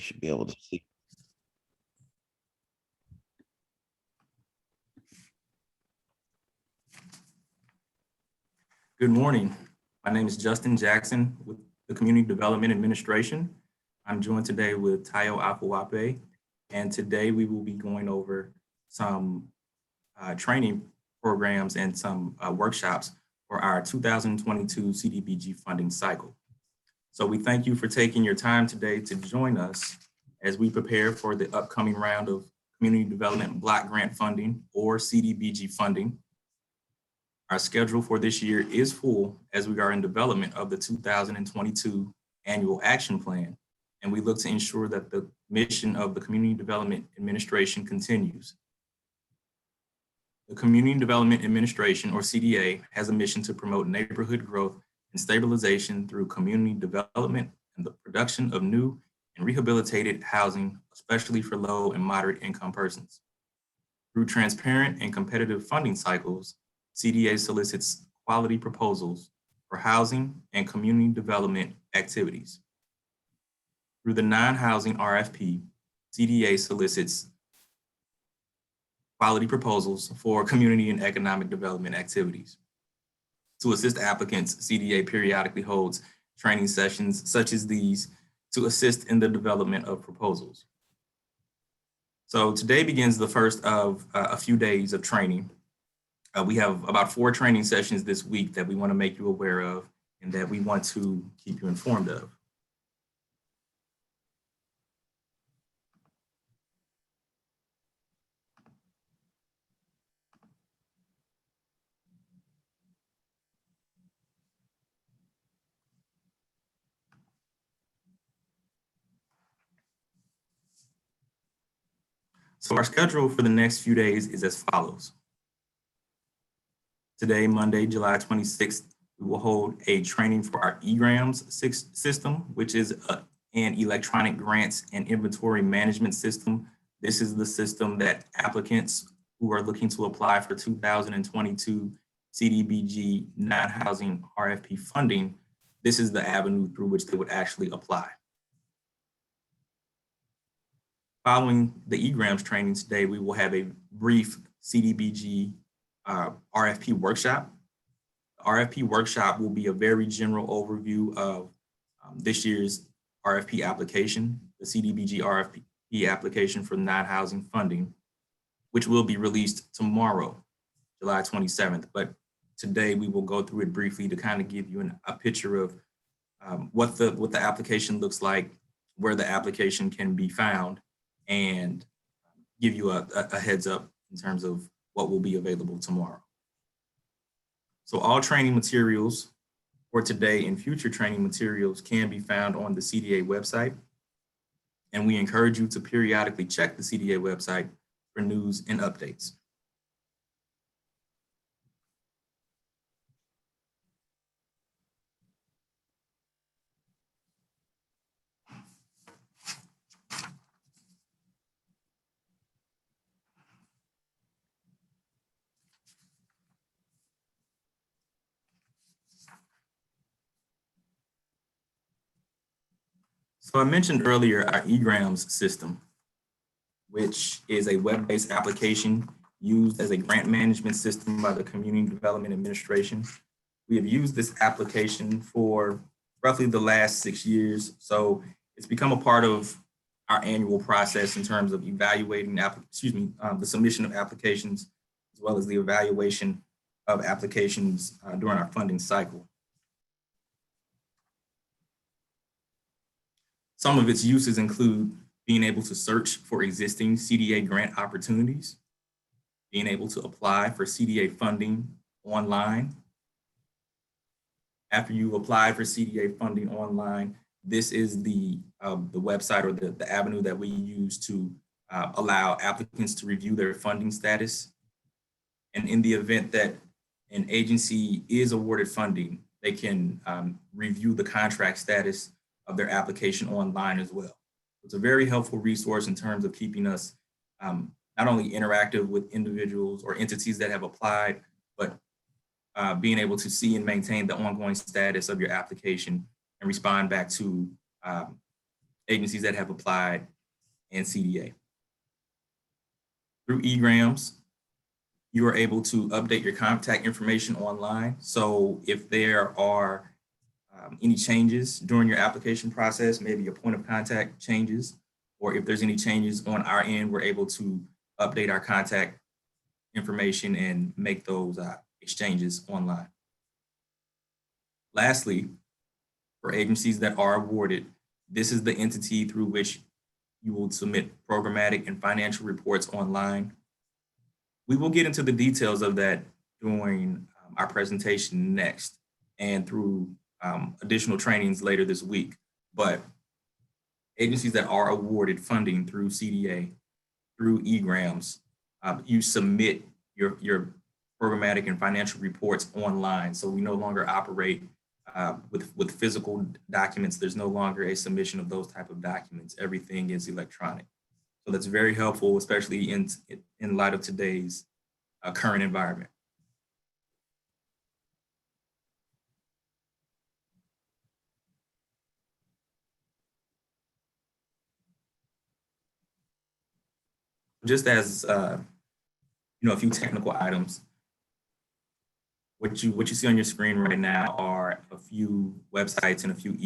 should be able to see. Good morning. My name is Justin Jackson with the Community Development Administration. I'm joined today with Tayo Afuape, and today we will be going over some training programs and some workshops for our 2022 CDBG funding cycle. So we thank you for taking your time today to join us as we prepare for the upcoming round of Community Development Block Grant Funding, or CDBG funding. Our schedule for this year is full as we are in development of the 2022 Annual Action Plan, and we look to ensure that the mission of the Community Development Administration continues. The Community Development Administration, or CDA, has a mission to promote neighborhood growth and stabilization through community development and the production of new and rehabilitated housing, especially for low and moderate income persons. Through transparent and competitive funding cycles, CDA solicits quality proposals for housing and community development activities. Through the non-housing RFP, CDA solicits quality proposals for community and economic development activities. To assist applicants, CDA periodically holds training sessions such as these to assist in the development of proposals. So today begins the first of a few days of training. We have about 4 training sessions this week that we want to make you aware of and that we want to keep you informed of. So our schedule for the next few days is as follows. Today, Monday, July 26th, we will hold a training for our EGRAMS system, which is an electronic grants and inventory management system. This is the system that applicants who are looking to apply for 2022 CDBG non-housing RFP funding, this is the avenue through which they would actually apply. Following the EGRAMS training today, we will have a brief CDBG RFP workshop. The RFP workshop will be a very general overview of this year's RFP application, the CDBG RFP application for non-housing funding, which will be released tomorrow, July 27th. But today we will go through it briefly to kind of give you a picture of what the application looks like, where the application can be found, and give you a heads up in terms of what will be available tomorrow. So all training materials for today and future training materials can be found on the CDA website. And we encourage you to periodically check the CDA website for news and updates. So I mentioned earlier our EGRAMS system, which is a web-based application used as a grant management system by the Community Development Administration. We have used this application for roughly the last 6 years. So it's become a part of our annual process in terms of evaluating the submission of applications, as well as the evaluation of applications during our funding cycle. Some of its uses include being able to search for existing CDA grant opportunities, being able to apply for CDA funding online. After you apply for CDA funding online, this is the website or the avenue that we use to allow applicants to review their funding status. And in the event that an agency is awarded funding, they can review the contract status of their application online as well. It's a very helpful resource in terms of keeping us not only interactive with individuals or entities that have applied, but being able to see and maintain the ongoing status of your application and respond back to agencies that have applied, and CDA. Through EGRAMS, you are able to update your contact information online. So if there are any changes during your application process, maybe your point of contact changes, or if there's any changes on our end, we're able to update our contact information and make those exchanges online. Lastly, for agencies that are awarded, this is the entity through which you will submit programmatic and financial reports online. We will get into the details of that during our presentation next and through additional trainings later this week. But agencies that are awarded funding through CDA, through EGRAMS, you submit your programmatic and financial reports online. So we no longer operate with physical documents. There's no longer a submission of those type of documents. Everything is electronic. So that's very helpful, especially in light of today's current environment. Just as a few technical items. What you see on your screen right now are a few websites and a few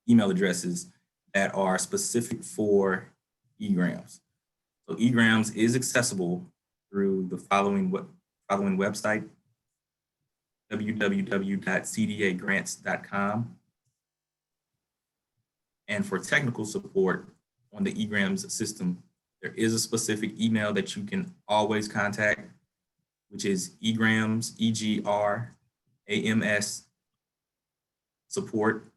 email addresses that are specific for EGRAMS. So EGRAMS is accessible through the following website: www.cdagrants.com. And for technical support on the EGRAMS system, there is a specific email that you can always contact, which is EGRAMS, EGRAMS support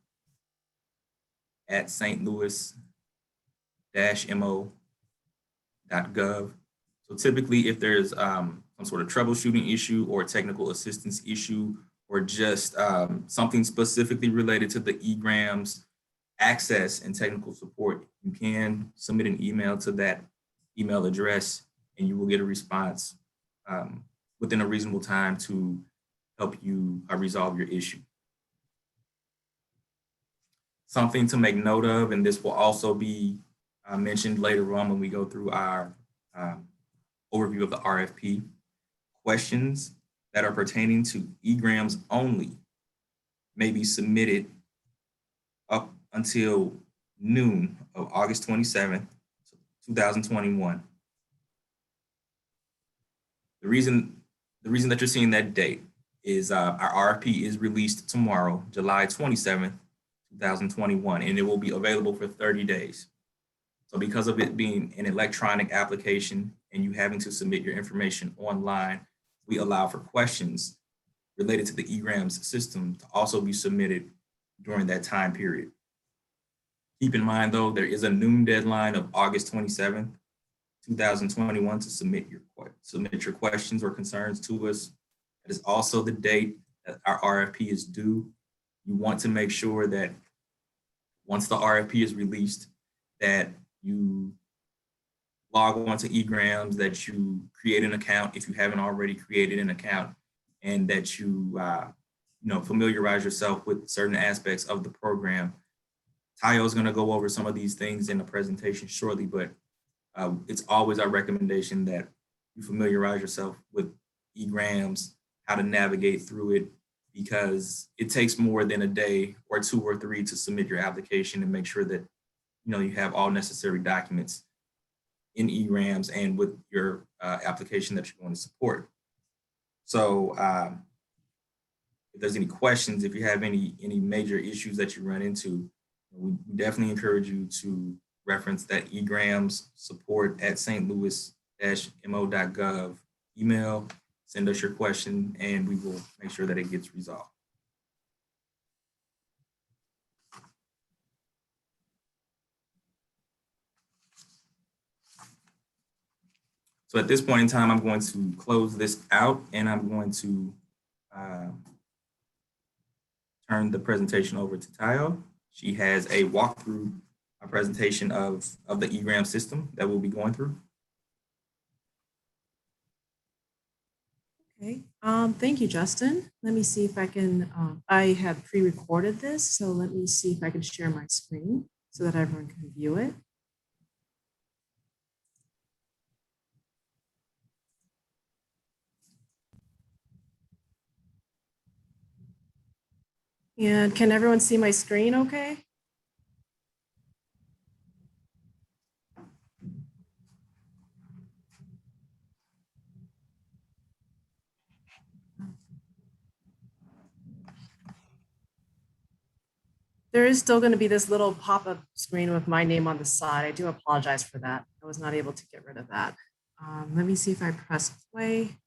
at stlouis-mo.gov. So typically, if there's some sort of troubleshooting issue or technical assistance issue, or just something specifically related to the EGRAMS access and technical support, you can submit an email to that email address and you will get a response within a reasonable time to help you resolve your issue. Something to make note of, and this will also be mentioned later on when we go through our overview of the RFP, questions that are pertaining to EGRAMS only may be submitted up until noon of August 27th, 2021. The reason that you're seeing that date is our RFP is released tomorrow, July 27th, 2021, and it will be available for 30 days. So because of it being an electronic application and you having to submit your information online, we allow for questions related to the EGRAMS system to also be submitted during that time period. Keep in mind, though, there is a noon deadline of August 27th, 2021 to submit your questions or concerns to us. That is also the date that our RFP is due. You want to make sure that once the RFP is released, that you log on to EGRAMS, that you create an account if you haven't already created an account, and that you familiarize yourself with certain aspects of the program. Tayo is going to go over some of these things in the presentation shortly, but it's always our recommendation that you familiarize yourself with EGRAMS, how to navigate through it, because it takes more than a day or 2 or 3 to submit your application and make sure that you have all necessary documents in EGRAMS and with your application that you're going to support. So if there's any questions, if you have any major issues that you run into, we definitely encourage you to reference that EGRAMS support at stlouis-mo.gov email. Send us your question and we will make sure that it gets resolved. So at this point in time, I'm going to close this out and I'm going to turn the presentation over to Tayo. She has a walkthrough presentation of the EGRAMS system that we'll be going through. Okay, thank you, Justin. Let me see if I can, I have pre-recorded this, so let me see if I can share my screen. so that everyone can view it. And can everyone see my screen okay? There is still going to be this little pop-up screen with my name on the side. I do apologize for that. I was not able to get rid of that. Let me see if I press play.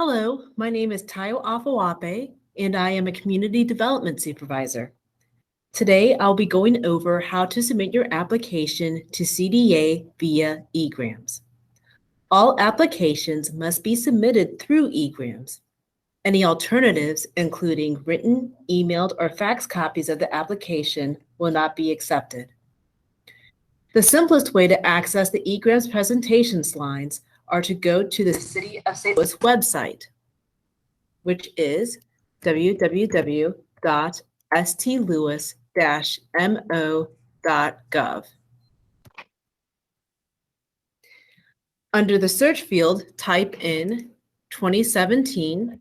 Hello, my name is Tayo Afawape, and I am a Community Development Supervisor. Today, I'll be going over how to submit your application to CDA via EGRAMS. All applications must be submitted through EGRAMS. Any alternatives, including written, emailed, or fax copies of the application, will not be accepted. The simplest way to access the EGRAMS presentation slides are to go to the City of St. Louis website, which is www.stlewis-mo.gov. Under the search field, type in 2017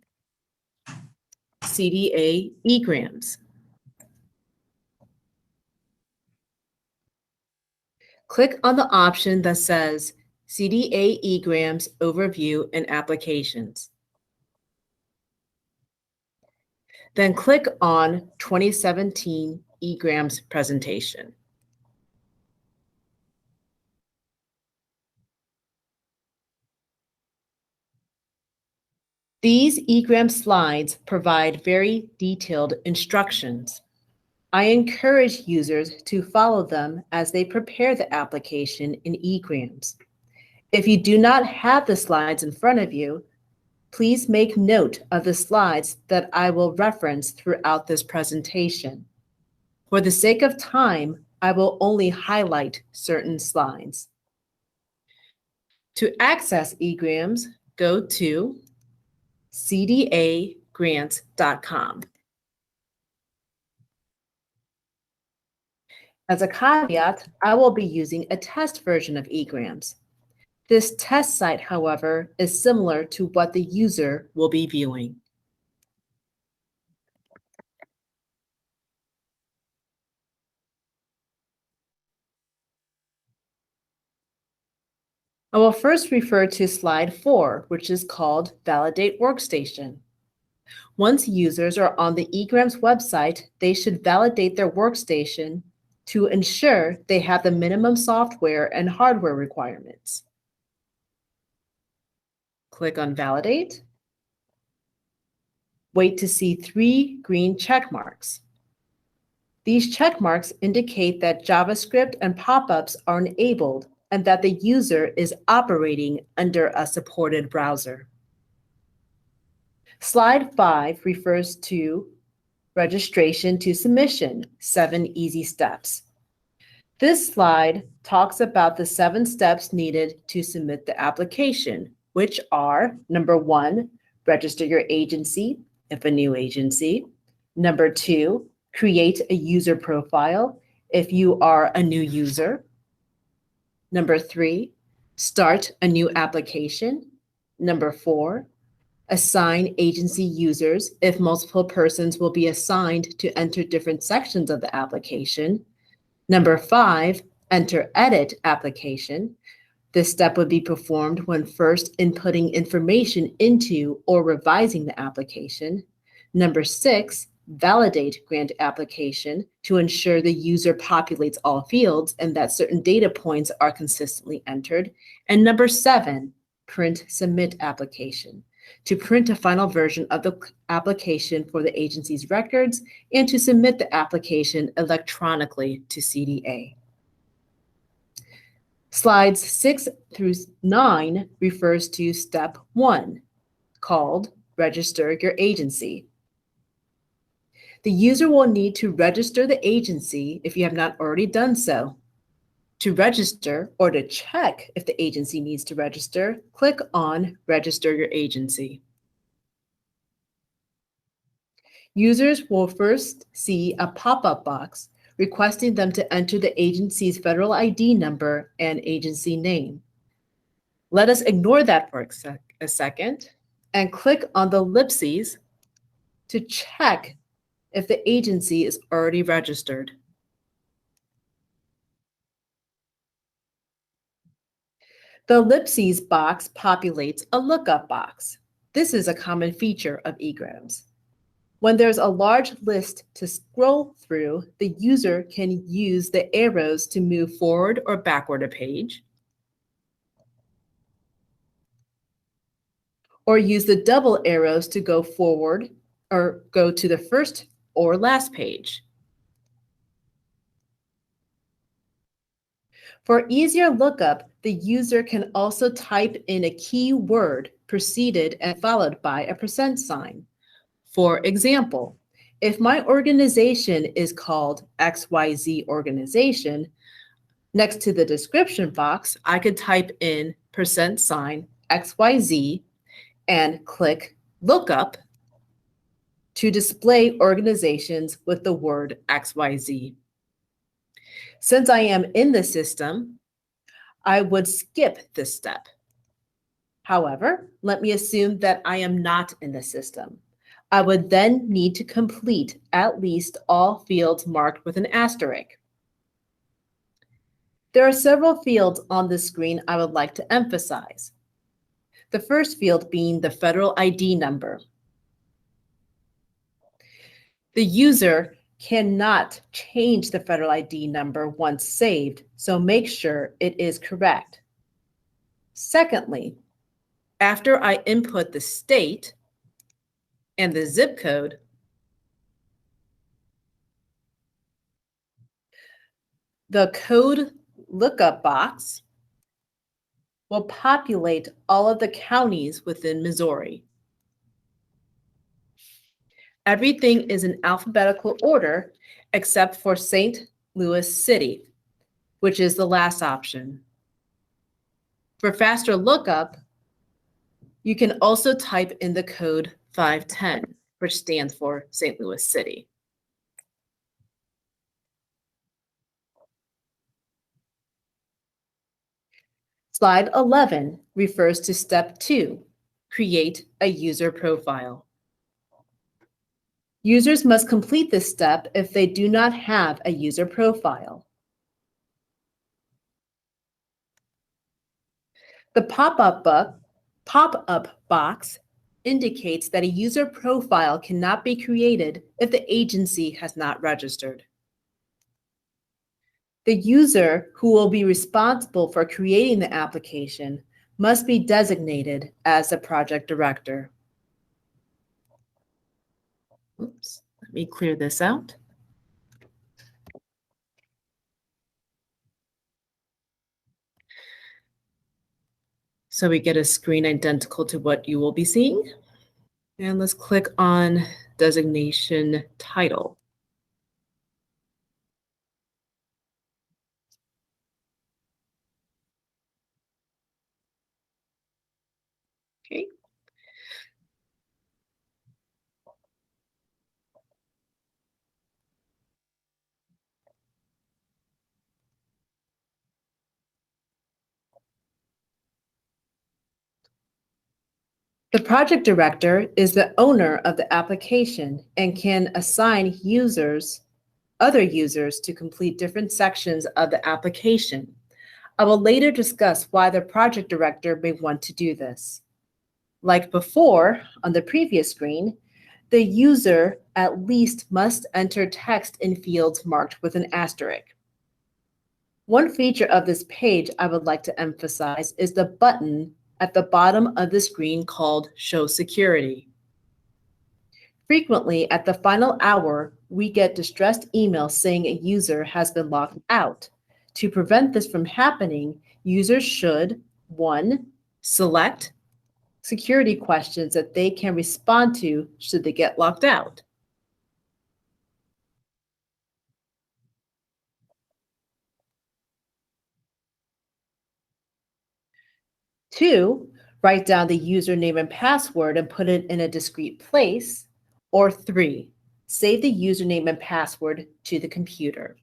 CDA EGRAMS. Click on the option that says CDA EGRAMS Overview and Applications. Then click on 2017 EGRAMS Presentation. These EGRAMS slides provide very detailed instructions. I encourage users to follow them as they prepare the application in EGRAMS. If you do not have the slides in front of you, please make note of the slides that I will reference throughout this presentation. For the sake of time, I will only highlight certain slides. To access EGRAMS, go to cdagrants.com. As a caveat, I will be using a test version of EGRAMS. This test site, however, is similar to what the user will be viewing. I will first refer to slide 4, which is called Validate Workstation. Once users are on the EGRAMS website, they should validate their workstation to ensure they have the minimum software and hardware requirements. Click on Validate. Wait to see 3 green check marks. These check marks indicate that JavaScript and pop-ups are enabled and that the user is operating under a supported browser. Slide 5 refers to Registration to Submission, 7 Easy Steps. This slide talks about the 7 steps needed to submit the application, which are: number 1, register your agency, if a new agency. Number 2, create a user profile, if you are a new user. Number 3, start a new application. Number 4, assign agency users if multiple persons will be assigned to enter different sections of the application. Number 5, enter edit application. This step would be performed when first inputting information into or revising the application. Number 6, validate grant application to ensure the user populates all fields and that certain data points are consistently entered. And number 7, print submit application, to print a final version of the application for the agency's records and to submit the application electronically to CDA. Slides 6 through 9 refers to step 1, called Register Your Agency. The user will need to register the agency if you have not already done so. To register or to check if the agency needs to register, click on Register Your Agency. Users will first see a pop-up box requesting them to enter the agency's federal ID number and agency name. Let us ignore that for a second and click on the ellipses to check if the agency is already registered. The ellipses box populates a lookup box. This is a common feature of EGRAMS. When there's a large list to scroll through, the user can use the arrows to move forward or backward a page, or use the double arrows to go forward or go to the first or last page. For easier lookup, the user can also type in a keyword preceded and followed by a %sign. For example, if my organization is called XYZ organization, next to the description box, I could type in %sign XYZ and click Lookup to display organizations with the word XYZ. Since I am in the system, I would skip this step. However, let me assume that I am not in the system. I would then need to complete at least all fields marked with an asterisk. There are several fields on the screen I would like to emphasize. The first field being the federal ID number. The user cannot change the federal ID number once saved, so make sure it is correct. Secondly, after I input the state and the zip code, the code lookup box will populate all of the counties within Missouri. Everything is in alphabetical order except for St. Louis City, which is the last option. For faster lookup, you can also type in the code 510, which stands for St. Louis City. Slide 11 refers to step 2, create a user profile. Users must complete this step if they do not have a user profile. The pop-up box indicates that a user profile cannot be created if the agency has not registered. The user who will be responsible for creating the application must be designated as the project director. Oops, let me clear this out. So we get a screen identical to what you will be seeing. And let's click on designation title. Okay. The project director is the owner of the application and can assign other users to complete different sections of the application. I will later discuss why the project director may want to do this. Like before, on the previous screen, the user at least must enter text in fields marked with an asterisk. One feature of this page I would like to emphasize is the button at the bottom of the screen called Show Security. Frequently, at the final hour, we get distressed emails saying a user has been logged out. To prevent this from happening, users should, 1, select security questions that they can respond to should they get locked out. 2, write down the username and password and put it in a discrete place. Or 3, save the username and password to the computer.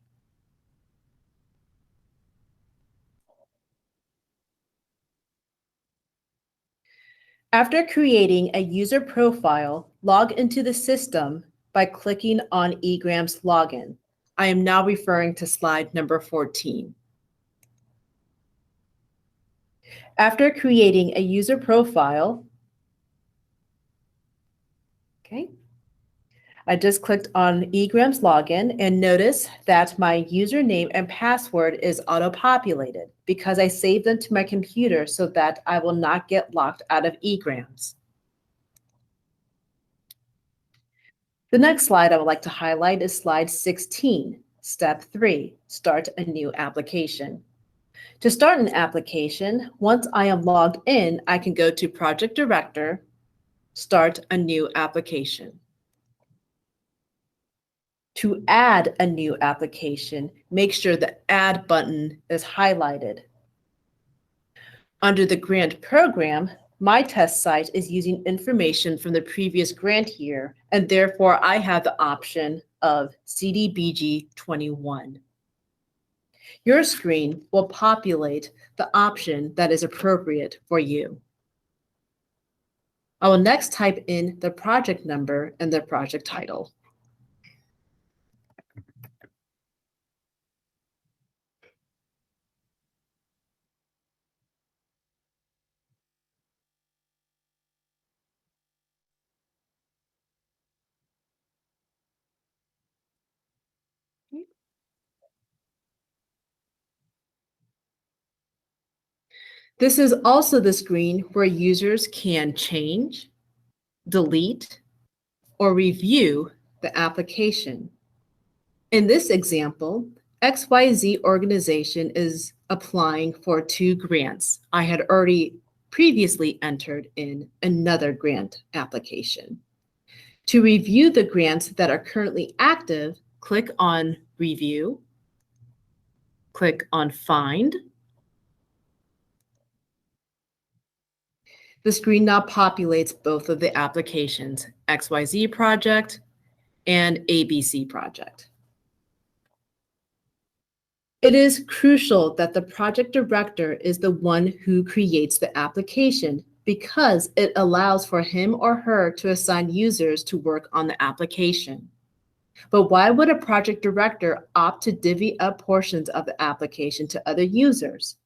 After creating a user profile, log into the system by clicking on EGRAMS Login. I am now referring to slide number 14. After creating a user profile, I just clicked on EGRAMS Login and notice that my username and password is auto-populated because I saved them to my computer so that I will not get locked out of EGRAMS. The next slide I would like to highlight is slide 16, step 3, start a new application. To start an application, once I am logged in, I can go to Project Director, start a new application. To add a new application, make sure the Add button is highlighted. Under the grant program, my test site is using information from the previous grant year, and therefore I have the option of CDBG 21. Your screen will populate the option that is appropriate for you. I will next type in the project number and the project title. This is also the screen where users can change, delete, or review the application. In this example, XYZ organization is applying for 2 grants. I had already previously entered in another grant application. To review the grants that are currently active, click on Review, click on Find. The screen now populates both of the applications, XYZ project and ABC project. It is crucial that the project director is the one who creates the application because it allows for him or her to assign users to work on the application. But why would a project director opt to divvy up portions of the application to other users?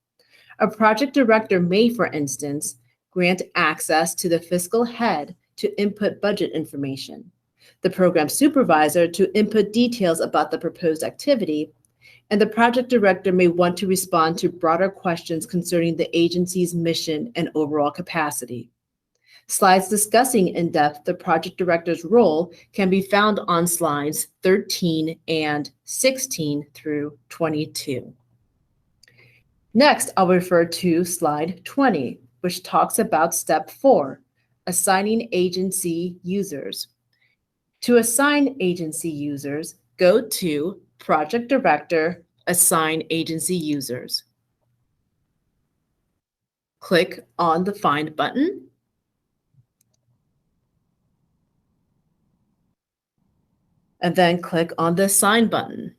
A project director may, for instance, grant access to the fiscal head to input budget information, the program supervisor to input details about the proposed activity, and the project director may want to respond to broader questions concerning the agency's mission and overall capacity. Slides discussing in depth the project director's role can be found on slides 13 and 16 through 22. Next, I'll refer to slide 20, which talks about step 4, assigning agency users. To assign agency users, go to Project Director, Assign Agency Users. Click on the Find button. And then click on the Assign button.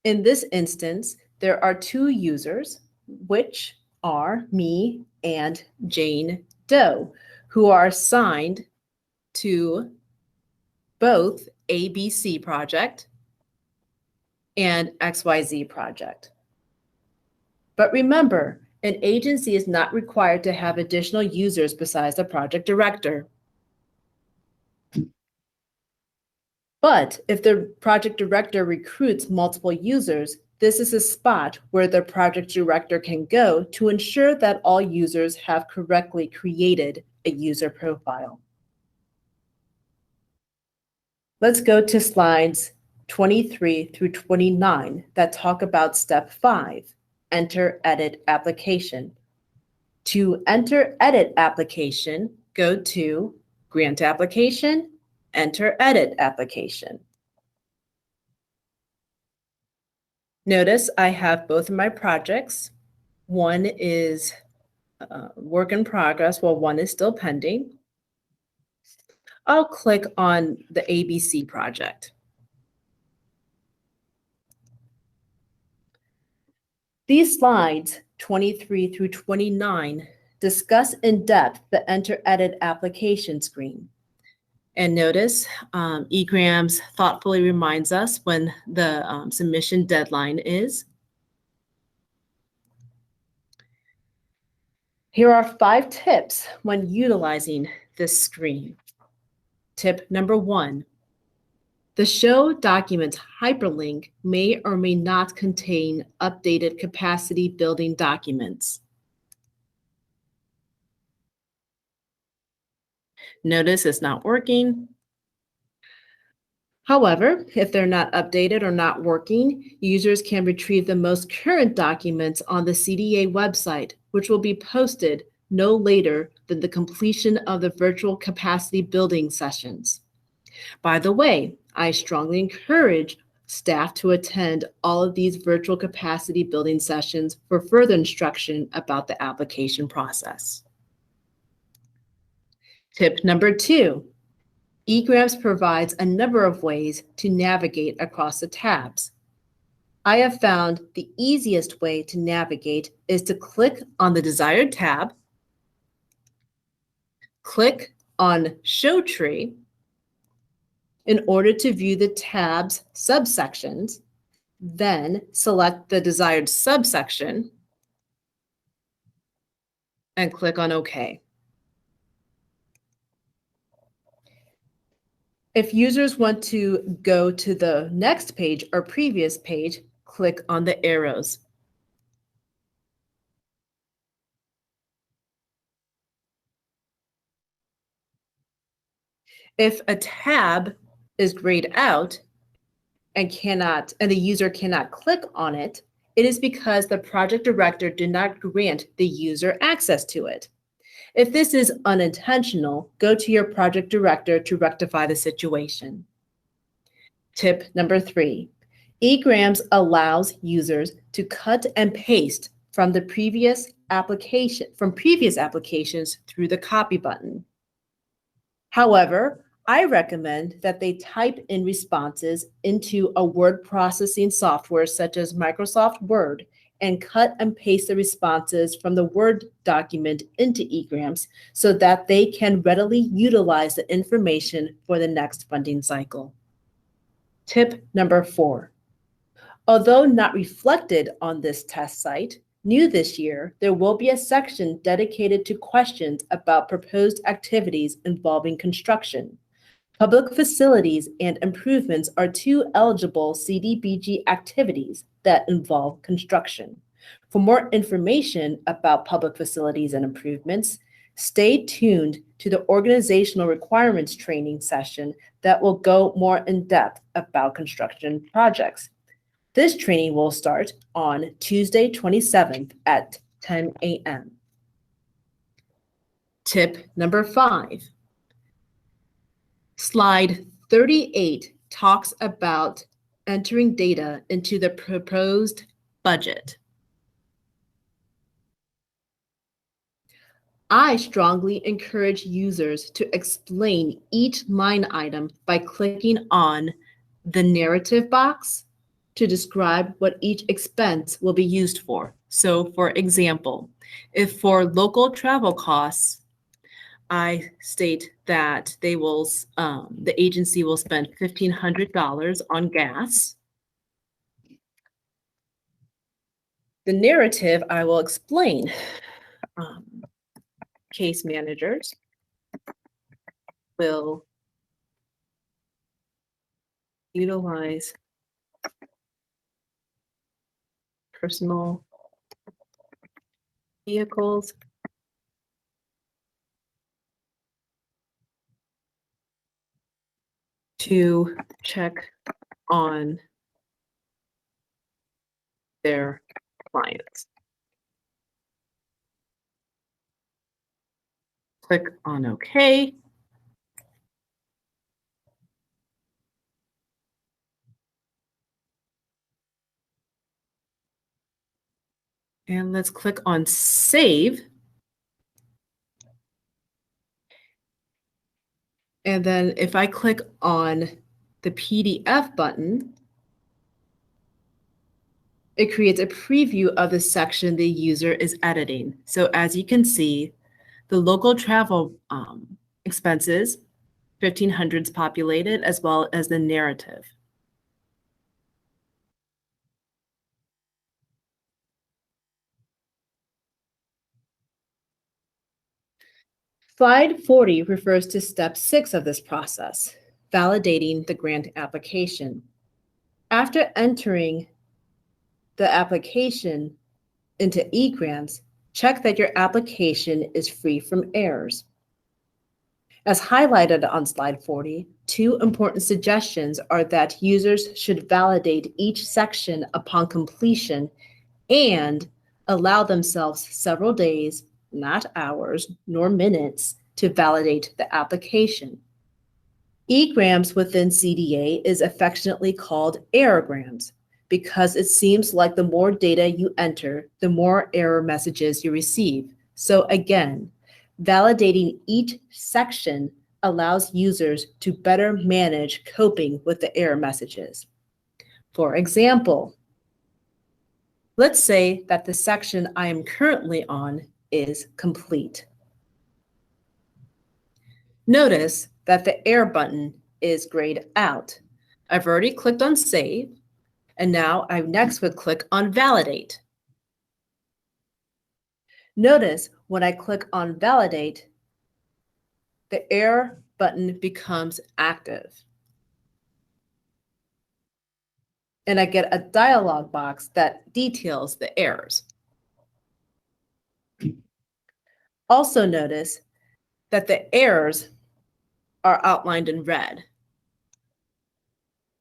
In this instance, there are 2 users, which are me and Jane Doe, who are assigned to both ABC project and XYZ project. But remember, an agency is not required to have additional users besides the project director. But if the project director recruits multiple users, this is a spot where the project director can go to ensure that all users have correctly created a user profile. Let's go to slides 23 through 29 that talk about step 5, enter edit application. To enter edit application, go to grant application, enter edit application. Notice I have both of my projects. One is work in progress, while one is still pending. I'll click on the ABC project. These slides, 23 through 29, discuss in depth the Enter Edit application screen. And notice EGRAMS thoughtfully reminds us when the submission deadline is. Here are 5 tips when utilizing this screen. Tip number 1, the Show Documents hyperlink may or may not contain updated capacity building documents. Notice it's not working. However, if they're not updated or not working, users can retrieve the most current documents on the CDA website, which will be posted no later than the completion of the virtual capacity building sessions. By the way, I strongly encourage staff to attend all of these virtual capacity building sessions for further instruction about the application process. Tip number 2, EGRAMS provides a number of ways to navigate across the tabs. I have found the easiest way to navigate is to click on the desired tab, click on Show Tree in order to view the tab's subsections, then select the desired subsection and click on OK. If users want to go to the next page or previous page, click on the arrows. If a tab is grayed out and the user cannot click on it, it is because the project director did not grant the user access to it. If this is unintentional, go to your project director to rectify the situation. Tip number 3, EGRAMS allows users to cut and paste from previous applications through the copy button. However, I recommend that they type in responses into a word processing software such as Microsoft Word and cut and paste the responses from the Word document into EGRAMS so that they can readily utilize the information for the next funding cycle. Tip number 4. Although not reflected on this test site, new this year, there will be a section dedicated to questions about proposed activities involving construction. Public facilities and improvements are 2 eligible CDBG activities that involve construction. For more information about public facilities and improvements, stay tuned to the organizational requirements training session that will go more in depth about construction projects. This training will start on Tuesday, 27th at 10 a.m. Tip number 5. Slide 38 talks about entering data into the proposed budget. I strongly encourage users to explain each line item by clicking on the narrative box to describe what each expense will be used for. So for example, if for local travel costs, I state that the agency will spend $1,500 on gas. The narrative, I will explain. Case managers will utilize personal vehicles to check on their clients. Click on OK. And let's click on Save. And then if I click on the PDF button, it creates a preview of the section the user is editing. So as you can see, the local travel expenses, 1500s populated, as well as the narrative. Slide 40 refers to step 6 of this process, validating the grant application. After entering the application into EGRAMS, check that your application is free from errors. As highlighted on slide 40, 2 important suggestions are that users should validate each section upon completion and allow themselves several days, not hours nor minutes, to validate the application. EGRAMS within CDA is affectionately called errorgrams because it seems like the more data you enter, the more error messages you receive. So again, validating each section allows users to better manage coping with the error messages. For example, let's say that the section I am currently on is complete. Notice that the error button is grayed out. I've already clicked on Save, and now I next would click on Validate. Notice when I click on Validate, the error button becomes active. And I get a dialog box that details the errors. Also notice that the errors are outlined in red.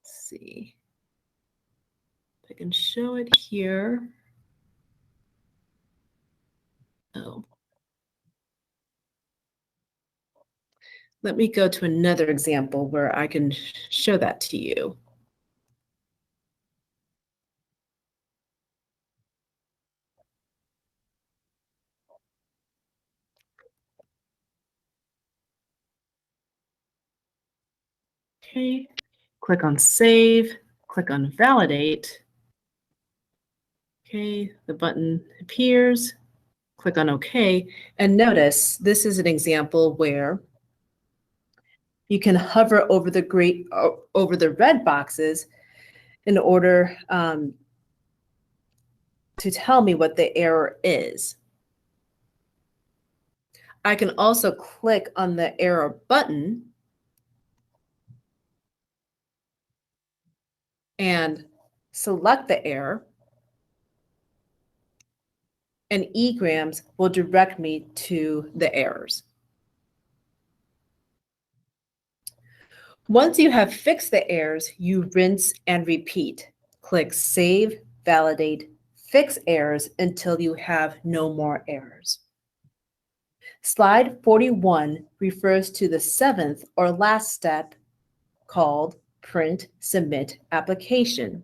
Let's see if I can show it here. Oh. Let me go to another example where I can show that to you. Okay, click on Save, click on Validate. Okay, the button appears, click on OK, and notice this is an example where you can hover over the red boxes in order to tell me what the error is. I can also click on the error button and select the error, and EGRAMS will direct me to the errors. Once you have fixed the errors, you rinse and repeat. Click Save, Validate, Fix Errors until you have no more errors. Slide 41 refers to the 7th or last step called Print Submit Application.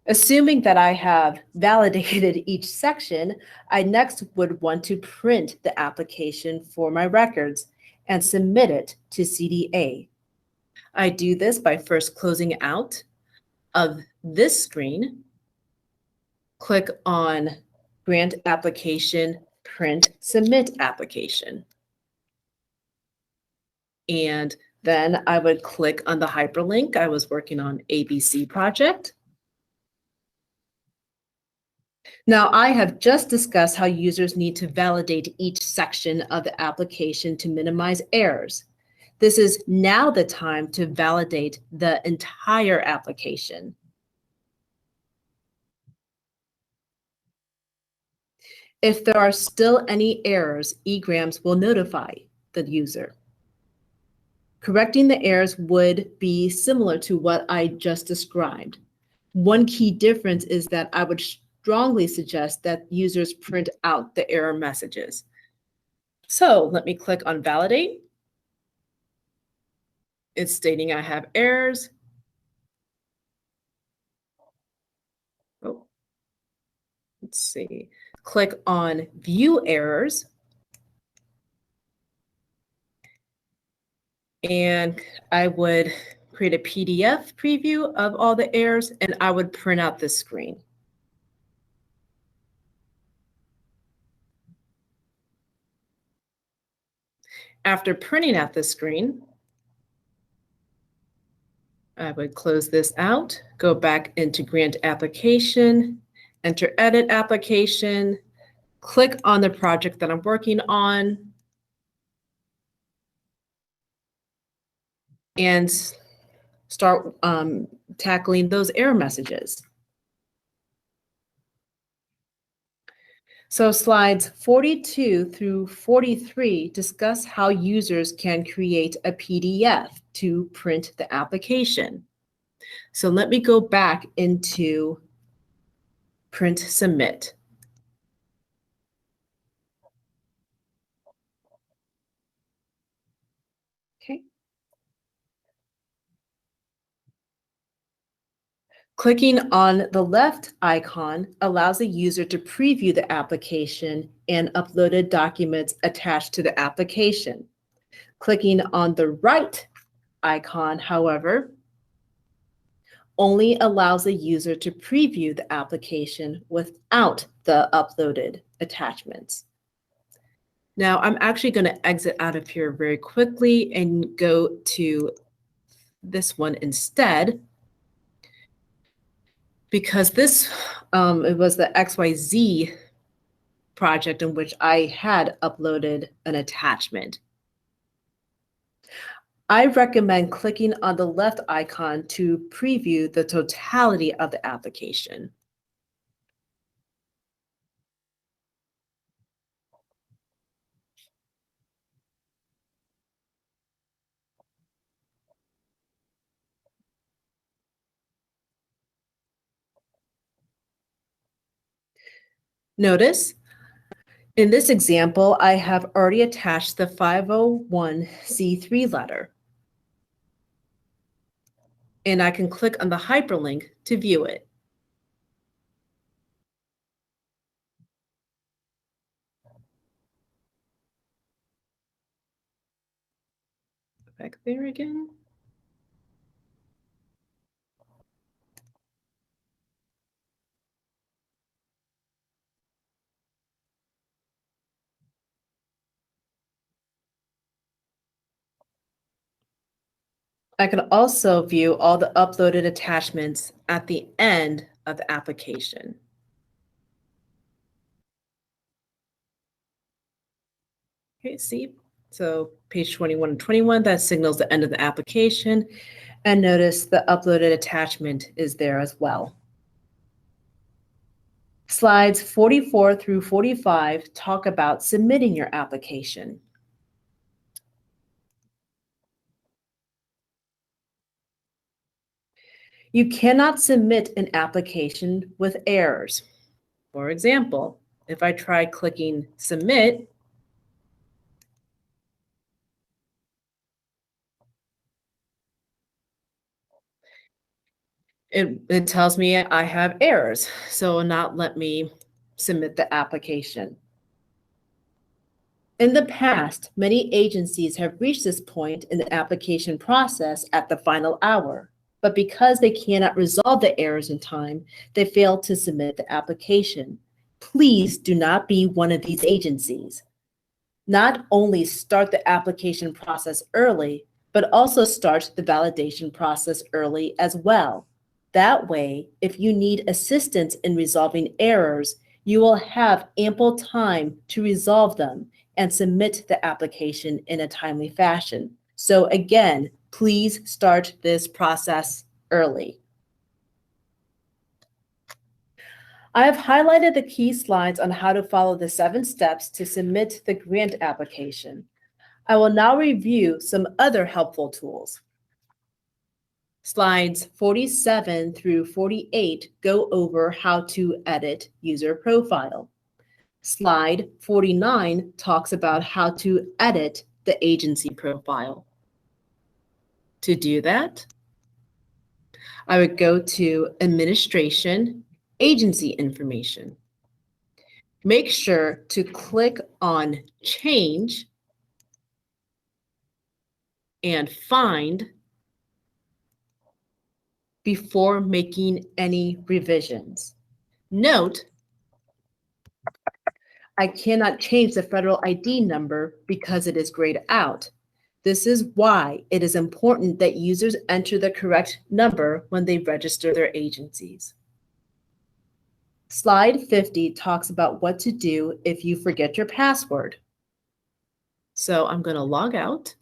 Assuming that I have validated each section, I next would want to print the application for my records and submit it to CDA. I do this by first closing out of this screen, click on Grant Application, Print Submit Application. And then I would click on the hyperlink. I was working on ABC project. Now, I have just discussed how users need to validate each section of the application to minimize errors. This is now the time to validate the entire application. If there are still any errors, EGRAMS will notify the user. Correcting the errors would be similar to what I just described. One key difference is that I would strongly suggest that users print out the error messages. So let me click on Validate. It's stating I have errors. Oh. let's see, click on View Errors. And I would create a PDF preview of all the errors, and I would print out this screen. After printing out the screen, I would close this out, go back into Grant Application, enter Edit Application, click on the project that I'm working on, and start tackling those error messages. So slides 42 through 43 discuss how users can create a PDF to print the application. So let me go back into Print Submit. Okay. Clicking on the left icon allows the user to preview the application and uploaded documents attached to the application. Clicking on the right icon, however, only allows the user to preview the application without the uploaded attachments. Now, I'm actually going to exit out of here very quickly and go to this one instead, because this it was the XYZ project in which I had uploaded an attachment. I recommend clicking on the left icon to preview the totality of the application. Notice, in this example, I have already attached the 501c3 letter. And I can click on the hyperlink to view it. Back there again. I can also view all the uploaded attachments at the end of the application. Okay, see, so page 21 and 21, that signals the end of the application. And notice the uploaded attachment is there as well. Slides 44 through 45 talk about submitting your application. You cannot submit an application with errors. For example, if I try clicking Submit, it tells me I have errors, so it will not let me submit the application. In the past, many agencies have reached this point in the application process at the final hour, but because they cannot resolve the errors in time, they fail to submit the application. Please do not be one of these agencies. Not only start the application process early, but also start the validation process early as well. That way, if you need assistance in resolving errors, you will have ample time to resolve them and submit the application in a timely fashion. So again, please start this process early. I have highlighted the key slides on how to follow the 7 steps to submit the grant application. I will now review some other helpful tools. Slides 47 through 48 go over how to edit user profile. Slide 49 talks about how to edit the agency profile. To do that, I would go to Administration, Agency Information. make sure to click on Change and Find before making any revisions. Note, I cannot change the federal ID number because it is grayed out. This is why it is important that users enter the correct number when they register their agencies. Slide 50 talks about what to do if you forget your password. So I'm going to log out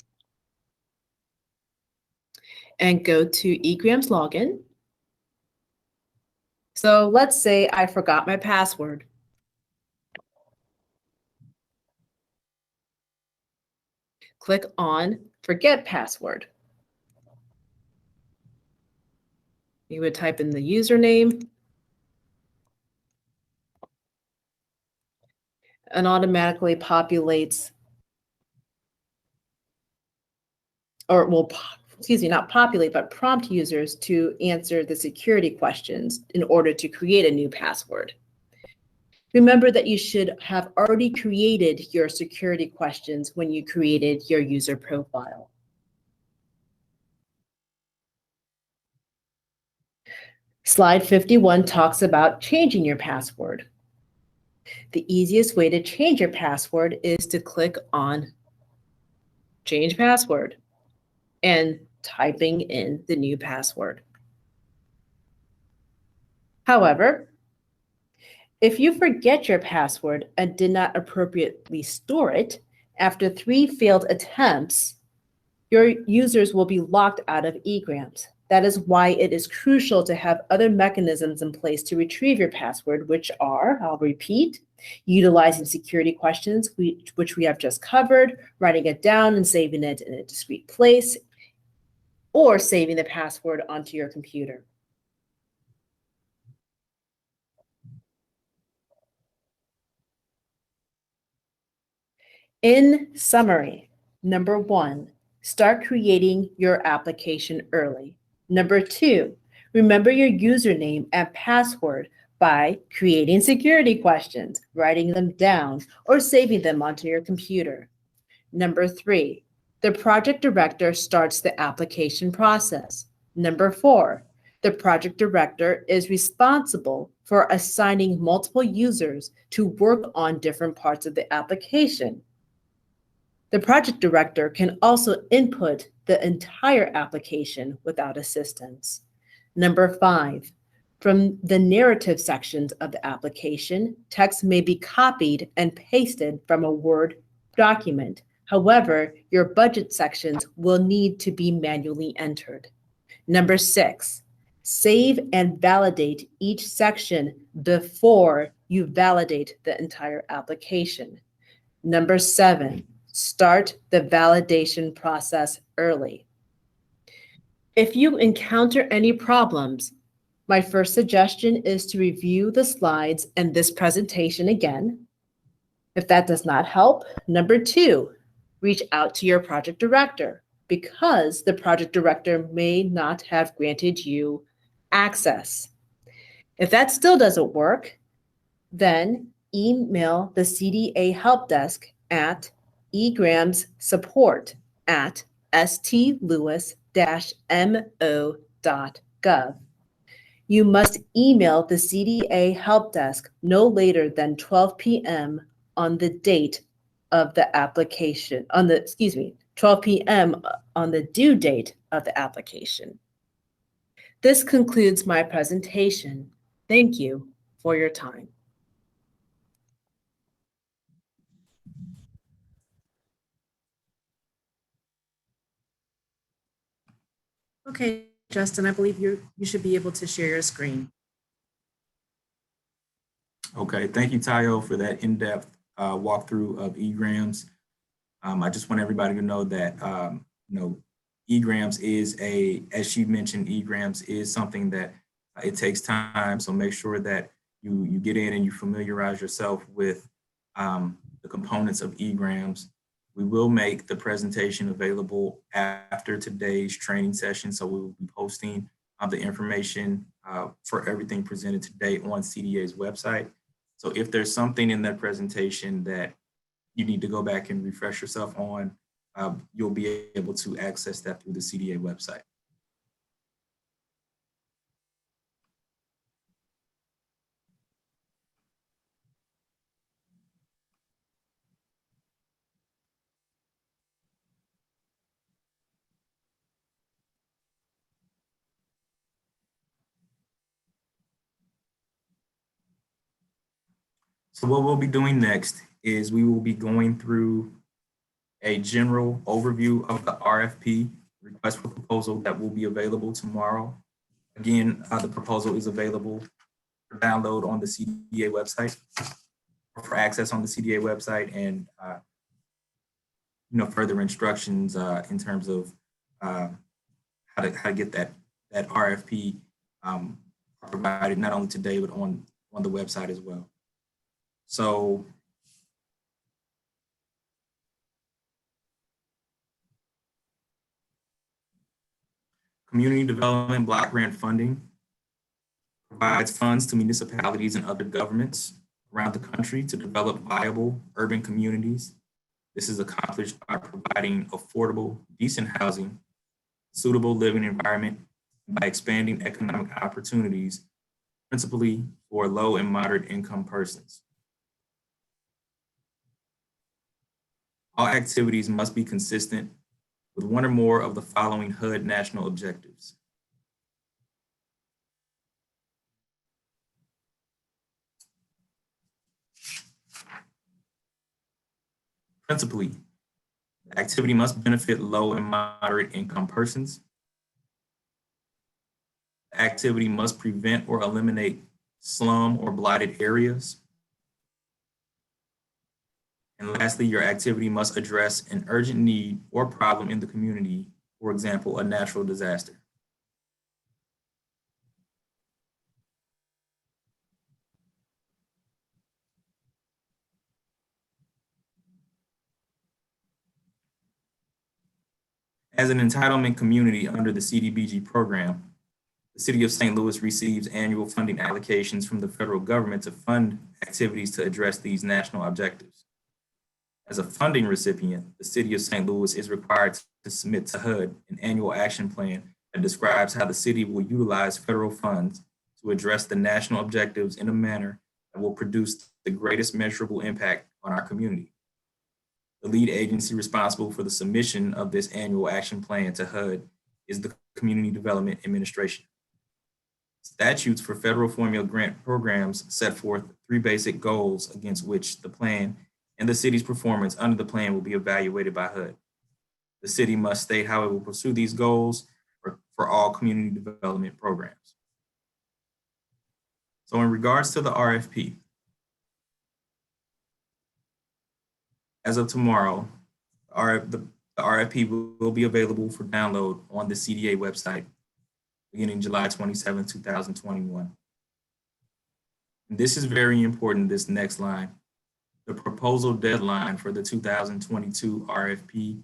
and go to EGRAMS login. So let's say I forgot my password. Click on Forget Password. You would type in the username and automatically populates, or will, excuse me, not populate, but prompt users to answer the security questions in order to create a new password. Remember that you should have already created your security questions when you created your user profile. Slide 51 talks about changing your password. The easiest way to change your password is to click on Change Password and typing in the new password. However, if you forget your password and did not appropriately store it, after 3 failed attempts, your users will be locked out of EGRAMS. That is why it is crucial to have other mechanisms in place to retrieve your password, which are, I'll repeat, utilizing security questions, which we have just covered, writing it down and saving it in a discrete place, or saving the password onto your computer. In summary, number 1, start creating your application early. Number 2, remember your username and password by creating security questions, writing them down, or saving them onto your computer. Number 3, the project director starts the application process. Number 4, the project director is responsible for assigning multiple users to work on different parts of the application. The project director can also input the entire application without assistance. Number 5, from the narrative sections of the application, text may be copied and pasted from a Word document. However, your budget sections will need to be manually entered. Number 6, save and validate each section before you validate the entire application. Number 7, start the validation process early. If you encounter any problems, my first suggestion is to review the slides and this presentation again. If that does not help, number 2, reach out to your project director because the project director may not have granted you access. If that still doesn't work, then email the CDA help desk at egramsupport@stlewis-mo.gov. You must email the CDA help desk no later than 12 p.m. on the date of the application, 12 p.m. on the due date of the application. This concludes my presentation. Thank you for your time. Okay, Justin, I believe you should be able to share your screen. Okay, thank you, Tayo, for that in-depth walkthrough of EGRAMS. I just want everybody to know that, EGRAMS is as she mentioned, EGRAMS is something that it takes time. So make sure that you get in and you familiarize yourself with the components of EGRAMS. We will make the presentation available after today's training session. So we will be posting the information for everything presented today on CDA's website. So if there's something in that presentation that you need to go back and refresh yourself on, you'll be able to access that through the CDA website. So what we'll be doing next is we will be going through a general overview of the RFP, request for proposal, that will be available tomorrow. Again, the proposal is available for download on the CDA website, or for access on the CDA website, and further instructions in terms of how to get that RFP provided not only today but on the website as well. So community development block grant funding provides funds to municipalities and other governments around the country to develop viable urban communities. This is accomplished by providing affordable, decent housing, suitable living environment, and by expanding economic opportunities, principally for low and moderate income persons. All activities must be consistent with one or more of the following HUD national objectives. Principally, the activity must benefit low and moderate income persons. The activity must prevent or eliminate slum or blighted areas. And lastly, your activity must address an urgent need or problem in the community, for example, a natural disaster. As an entitlement community under the CDBG program, the City of St. Louis receives annual funding allocations from the federal government to fund activities to address these national objectives. As a funding recipient, the City of St. Louis is required to submit to HUD an annual action plan that describes how the city will utilize federal funds to address the national objectives in a manner that will produce the greatest measurable impact on our community. The lead agency responsible for the submission of this annual action plan to HUD is the Community Development Administration. Statutes for federal formula grant programs set forth 3 basic goals against which the plan and the city's performance under the plan will be evaluated by HUD. The city must state how it will pursue these goals for all community development programs. So in regards to the RFP, as of tomorrow, the RFP will be available for download on the CDA website beginning July 27, 2021. And this is very important, this next line. The proposal deadline for the 2022 RFP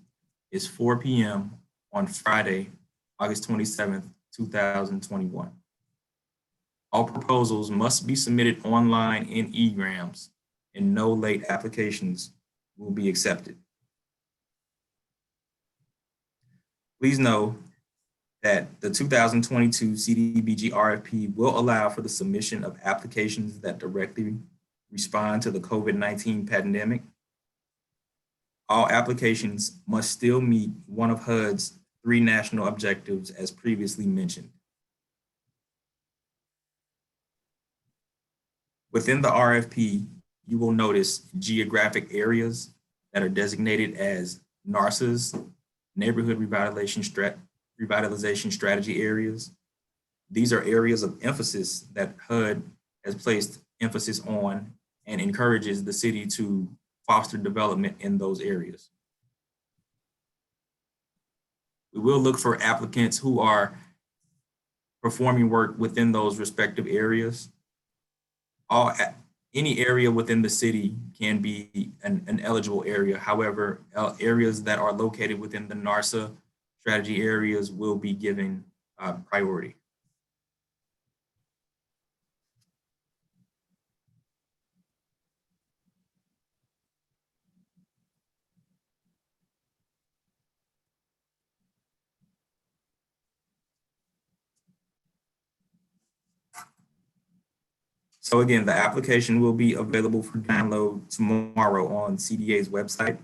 is 4 p.m. on Friday, August 27th, 2021. All proposals must be submitted online in EGRAMS, and no late applications will be accepted. Please know that the 2022 CDBG RFP will allow for the submission of applications that directly respond to the COVID-19 pandemic. All applications must still meet one of HUD's 3 national objectives as previously mentioned. Within the RFP, you will notice geographic areas that are designated as NARSA's Neighborhood Revitalization Strategy areas. These are areas of emphasis that HUD has placed emphasis on and encourages the city to foster development in those areas. We will look for applicants who are performing work within those respective areas. Any area within the city can be an eligible area. However, areas that are located within the NARSA strategy areas will be given priority. So again, the application will be available for download tomorrow on CDA's website.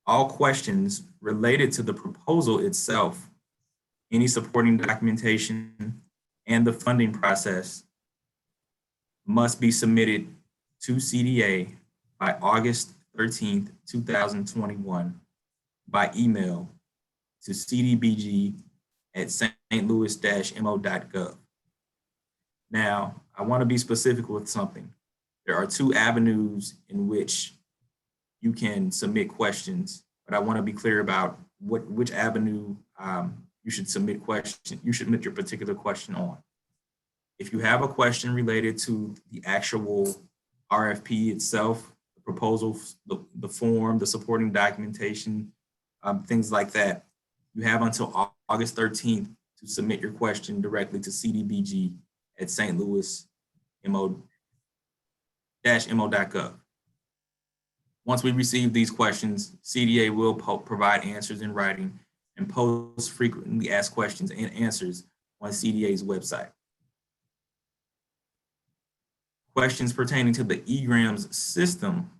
All questions related to the proposal itself, any supporting documentation, and the funding process must be submitted to CDA by August 13th, 2021 by email to cdbg@stlouis-mo.gov. Now, I want to be specific with something. There are two avenues in which you can submit questions, but I want to be clear about which avenue you should submit your particular question on. If you have a question related to the actual RFP itself, the proposal, the form, the supporting documentation, things like that, you have until August 13th to submit your question directly to cdbg@stlouis-mo.gov. Once we receive these questions, CDA will provide answers in writing and post frequently asked questions and answers on CDA's website. Questions pertaining to the EGRAMS system,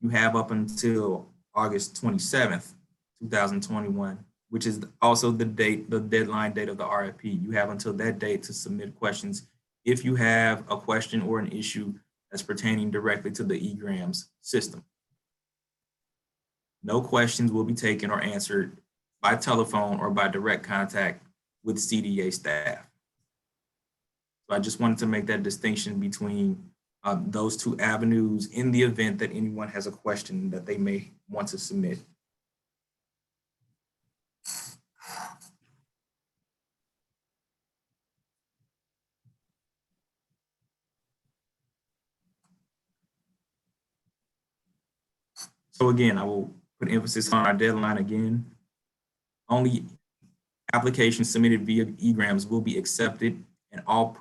you have up until August 27th, 2021, which is also the deadline date of the RFP. You have until that date to submit questions if you have a question or an issue that's pertaining directly to the EGRAMS system. No questions will be taken or answered by telephone or by direct contact with CDA staff. So I just wanted to make that distinction between those two avenues in the event that anyone has a question that they may want to submit. So again, I will put emphasis on our deadline again. Only applications submitted via EGRAMS will be accepted, and all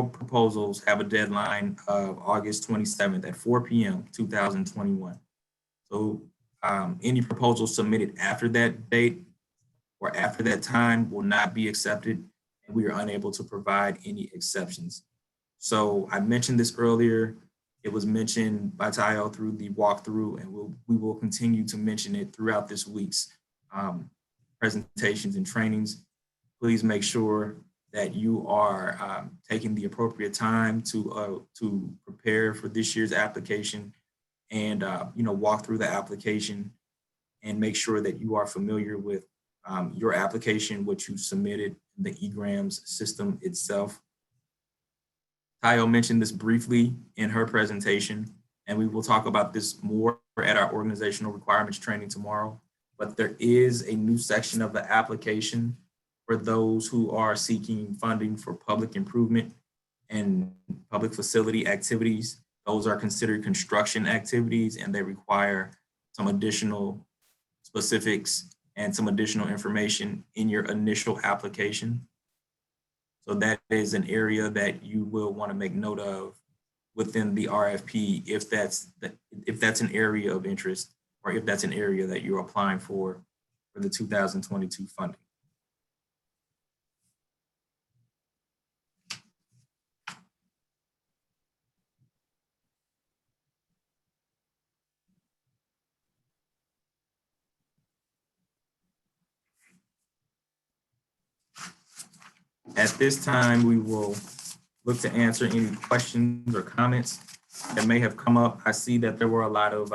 proposals have a deadline of August 27th at 4 p.m. 2021. So any proposals submitted after that date or after that time will not be accepted, and we are unable to provide any exceptions. So I mentioned this earlier. It was mentioned by Tayo through the walkthrough, and we will continue to mention it throughout this week's presentations and trainings. Please make sure that you are taking the appropriate time to prepare for this year's application and walk through the application and make sure that you are familiar with your application, what you submitted, the EGRAMS system itself. Tayo mentioned this briefly in her presentation, and we will talk about this more at our organizational requirements training tomorrow. But there is a new section of the application for those who are seeking funding for public improvement and public facility activities. Those are considered construction activities, and they require some additional specifics and some additional information in your initial application. So that is an area that you will want to make note of within the RFP if that's an area of interest, or if that's an area that you're applying for the 2022 funding. At this time, we will look to answer any questions or comments that may have come up. I see that there were a lot of,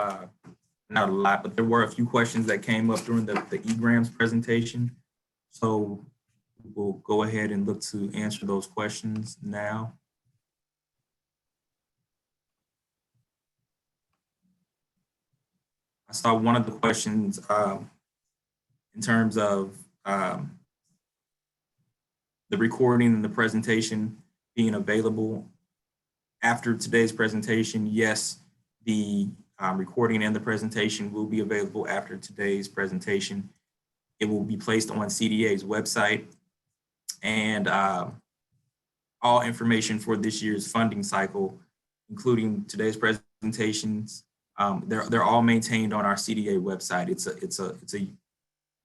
not a lot, but there were a few questions that came up during the EGRAMS presentation. So we'll go ahead and look to answer those questions now. I saw one of the questions in terms of the recording and the presentation being available after today's presentation. Yes, the recording and the presentation will be available after today's presentation. It will be placed on CDA's website, and all information for this year's funding cycle, including today's presentations, they're all maintained on our CDA website.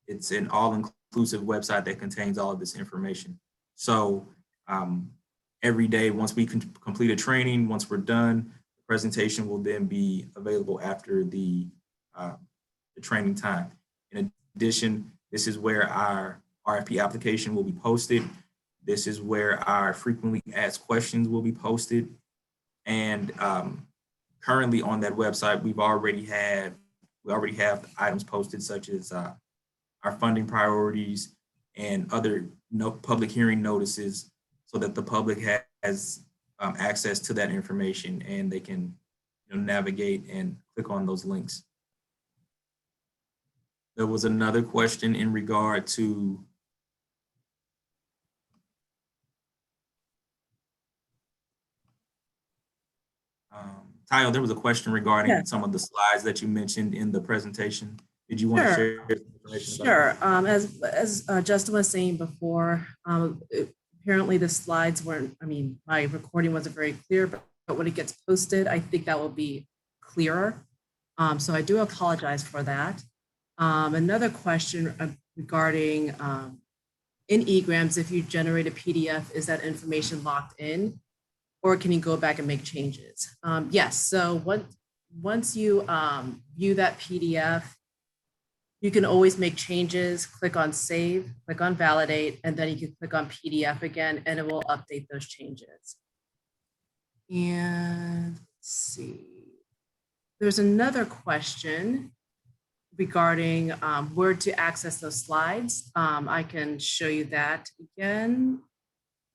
It's an all-inclusive website that contains all of this information. So every day, once we complete a training, once we're done, the presentation will then be available after the training time. In addition, this is where our RFP application will be posted. This is where our frequently asked questions will be posted. And currently on that website, we already have items posted such as our funding priorities and other public hearing notices, so that the public has access to that information and they can navigate and click on those links. There was another question in regard to Tayo, there was a question regarding some of the slides that you mentioned in the presentation. Did you want to share information about that? As Justin was saying before, apparently the slides weren't, my recording wasn't very clear, but when it gets posted, I think that will be clearer. So I do apologize for that. Another question regarding in EGRAMS, if you generate a PDF, is that information locked in, or can you go back and make changes? Yes, so once you view that PDF, you can always make changes, click on save, click on validate, and then you can click on PDF again, and it will update those changes. And let's see, there's another question regarding where to access those slides. I can show you that again.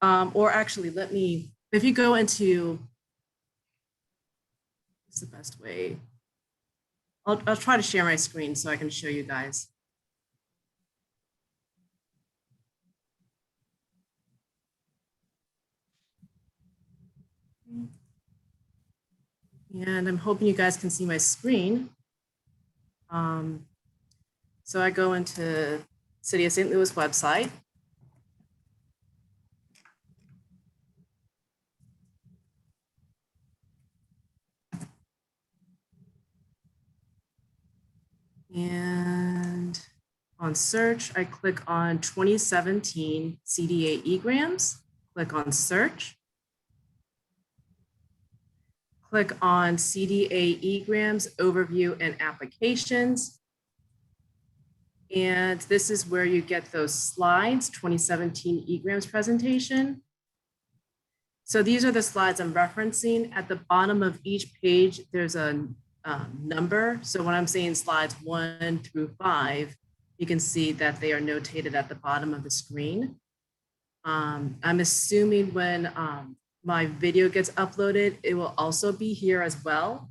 Or actually, if you go into, what's the best way? I'll try to share my screen so I can show you guys. And I'm hoping you guys can see my screen. So I go into City of St. Louis website. And on search, I click on 2017 CDA EGRAMS, click on search. Click on CDA EGRAMS Overview and Applications. And this is where you get those slides, 2017 EGRAMS presentation. So these are the slides I'm referencing. At the bottom of each page, there's a number. So when I'm saying slides 1 through 5, you can see that they are notated at the bottom of the screen. I'm assuming when my video gets uploaded, it will also be here as well.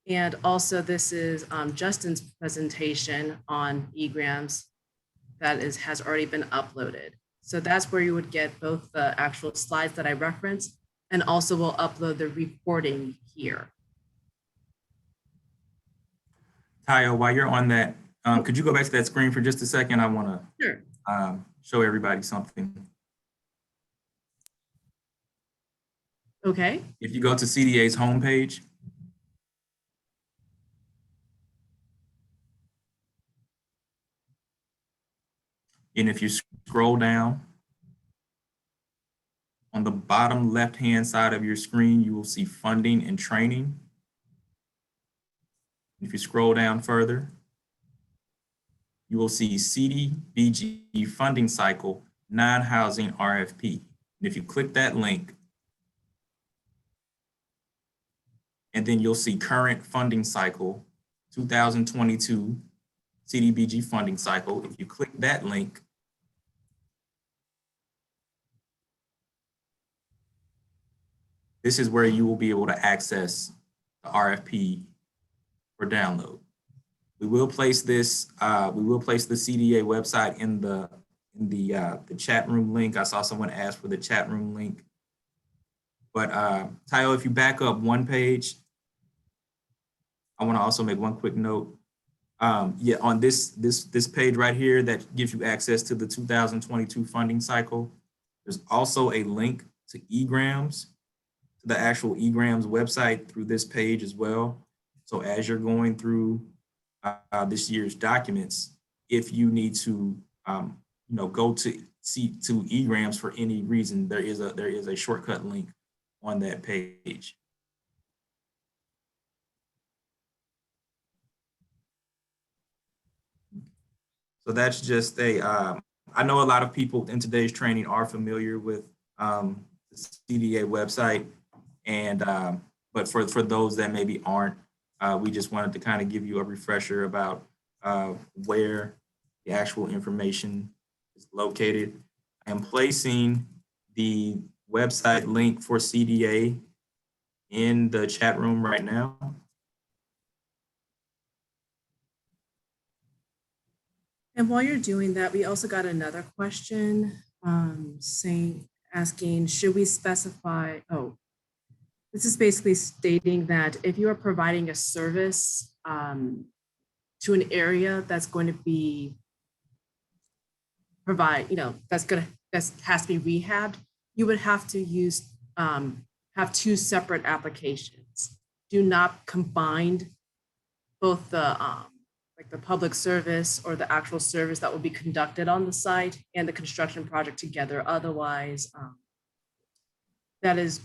And also this is Justin's presentation on EGRAMS that has already been uploaded. So that's where you would get both the actual slides that I referenced, and also we'll upload the recording here. Tayo, while you're on that, could you go back to that screen for just a second? I want to show everybody something. Okay. If you go to CDA's homepage, and if you scroll down, on the bottom left-hand side of your screen, you will see funding and training. If you scroll down further, you will see CDBG funding cycle, non-housing RFP. And if you click that link, and then you'll see current funding cycle, 2022 CDBG funding cycle. If you click that link, this is where you will be able to access the RFP for download. We will place this. We will place the CDA website in the chat room link. I saw someone ask for the chat room link. But Tayo, if you back up one page, I want to also make one quick note. Yeah, on this page right here that gives you access to the 2022 funding cycle, there's also a link to EGRAMS, to the actual EGRAMS website through this page as well. So as you're going through this year's documents, if you need to go to to EGRAMS for any reason, there is a shortcut link on that page. So that's just I know a lot of people in today's training are familiar with the CDA website, and but for those that maybe aren't, we just wanted to kind of give you a refresher about where the actual information is located. I am placing the website link for CDA in the chat room right now. And while you're doing that, we also got another question asking, should we specify, this is basically stating that if you are providing a service to an area that's going to be that has to be rehabbed, you would have to have two separate applications. Do not combine both the like the public service or the actual service that will be conducted on the site and the construction project together. Otherwise, it's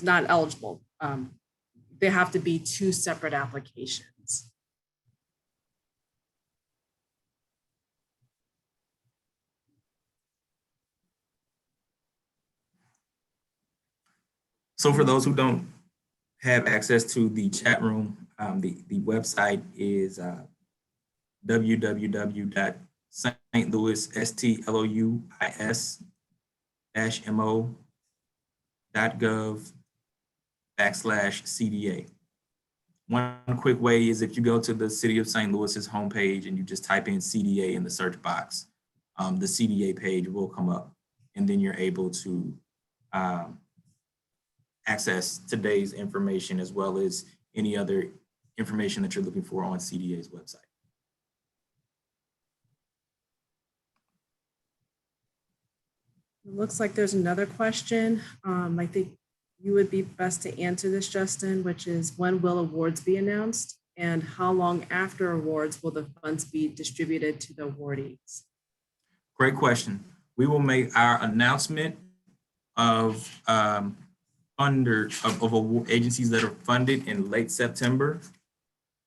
not eligible. They have to be two separate applications. So for those who don't have access to the chat room, the website is www.stlouis-mo.gov/CDA. One quick way is if you go to the City of St. Louis's homepage and you just type in CDA in the search box, the CDA page will come up, and then you're able to access today's information as well as any other information that you're looking for on CDA's website. It looks like there's another question. I think you would be best to answer this, Justin, which is, when will awards be announced? And how long after awards will the funds be distributed to the awardees? Great question. We will make our announcement of agencies that are funded in late September.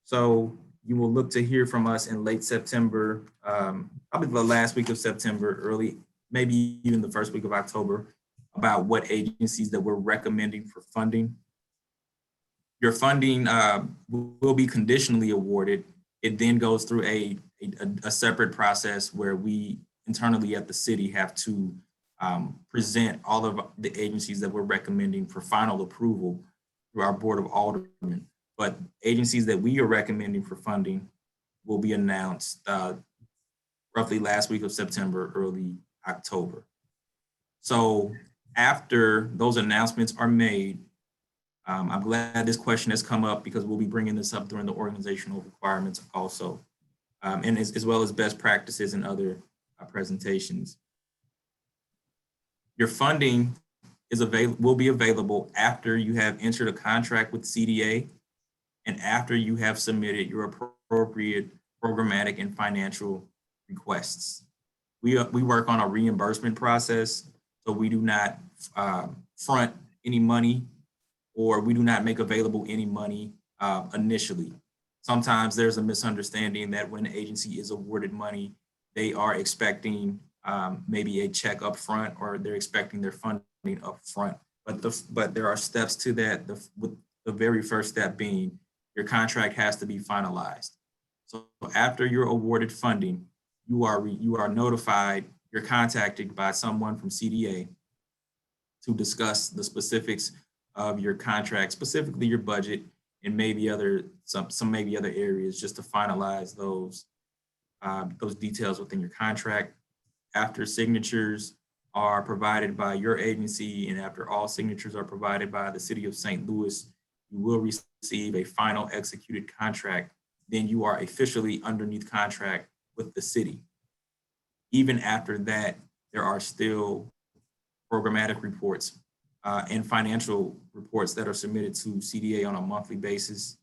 So you will look to hear from us in late September, probably the last week of September, maybe even the first week of October, about what agencies that we're recommending for funding. Your funding will be conditionally awarded. It then goes through a separate process where we internally at the city have to present all of the agencies that we're recommending for final approval through our Board of Aldermen. But agencies that we are recommending for funding will be announced roughly last week of September, early October. So after those announcements are made, I'm glad this question has come up because we'll be bringing this up during the organizational requirements also, and as well as best practices and other presentations. Your funding will be available after you have entered a contract with CDA and after you have submitted your appropriate programmatic and financial requests. We work on a reimbursement process, so we do not front any money, or we do not make available any money initially. Sometimes there's a misunderstanding that when an agency is awarded money, they are expecting maybe a check up front, or they're expecting their funding up front. But there are steps to that, with the very first step being your contract has to be finalized. So after you're awarded funding, you are notified, you're contacted by someone from CDA to discuss the specifics of your contract, specifically your budget, and maybe some other areas, just to finalize those details within your contract. After signatures are provided by your agency, and after all signatures are provided by the City of St. Louis, you will receive a final executed contract. Then you are officially underneath contract with the city. Even after that, there are still programmatic reports and financial reports that are submitted to CDA on a monthly basis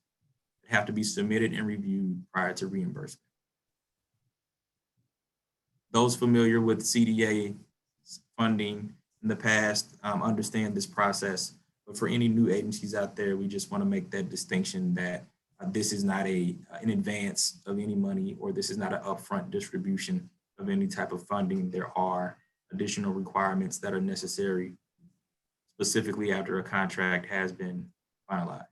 that have to be submitted and reviewed prior to reimbursement. those familiar with CDA funding in the past understand this process. But for any new agencies out there, we just want to make that distinction that this is not an advance of any money, or this is not an upfront distribution of any type of funding. There are additional requirements that are necessary, specifically after a contract has been finalized.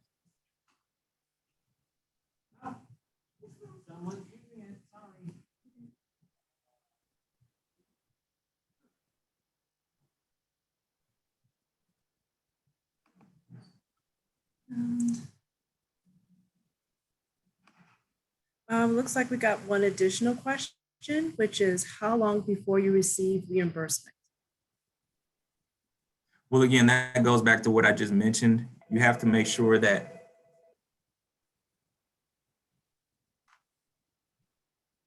Looks like we got one additional question, which is how long before you receive reimbursement? Well, again, that goes back to what I just mentioned. You have to make sure that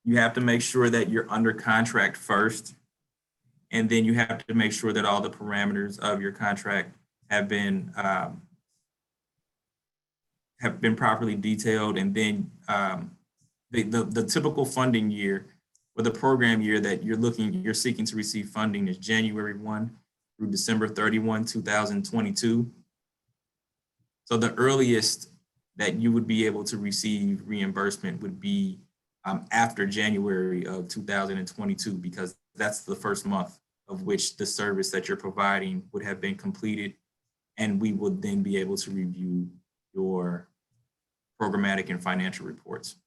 you're under contract first, and then you have to make sure that all the parameters of your contract have been properly detailed, and then the typical funding year or the program year that you're seeking to receive funding is January 1 through December 31, 2022. So the earliest that you would be able to receive reimbursement would be after January of 2022, because that's the first month of which the service that you're providing would have been completed, and we would then be able to review your programmatic and financial reports.